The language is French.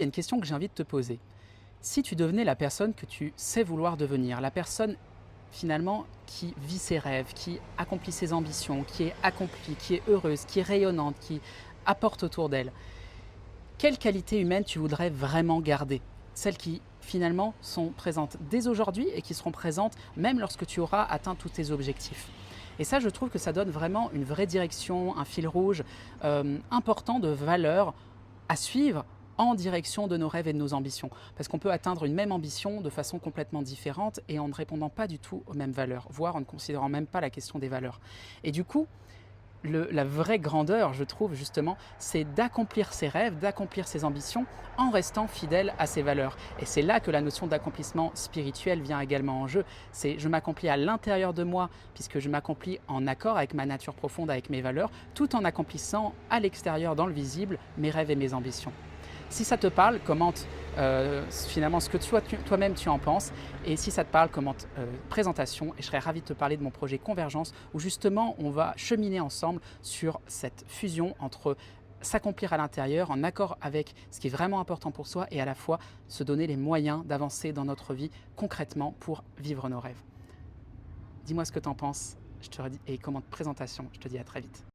Il y a une question que j'ai envie de te poser. Si tu devenais la personne que tu sais vouloir devenir, la personne finalement qui vit ses rêves, qui accomplit ses ambitions, qui est accomplie, qui est heureuse, qui est rayonnante, qui apporte autour d'elle, quelles qualités humaines tu voudrais vraiment garder? Celles qui finalement sont présentes dès aujourd'hui et qui seront présentes même lorsque tu auras atteint tous tes objectifs. Et ça, je trouve que ça donne vraiment une vraie direction, un fil rouge important de valeurs à suivre en direction de nos rêves et de nos ambitions. Parce qu'on peut atteindre une même ambition de façon complètement différente et en ne répondant pas du tout aux mêmes valeurs, voire en ne considérant même pas la question des valeurs. Et du coup, la vraie grandeur, je trouve justement, c'est d'accomplir ses rêves, d'accomplir ses ambitions en restant fidèle à ses valeurs. Et c'est là que la notion d'accomplissement spirituel vient également en jeu. C'est je m'accomplis à l'intérieur de moi, puisque je m'accomplis en accord avec ma nature profonde, avec mes valeurs, tout en accomplissant à l'extérieur, dans le visible, mes rêves et mes ambitions. Si ça te parle, commente finalement ce que toi-même tu en penses. Et si ça te parle, commente présentation. Et je serais ravi de te parler de mon projet Convergence, où justement on va cheminer ensemble sur cette fusion entre s'accomplir à l'intérieur en accord avec ce qui est vraiment important pour soi et à la fois se donner les moyens d'avancer dans notre vie concrètement pour vivre nos rêves. Dis-moi ce que tu en penses et commente présentation. Je te dis à très vite.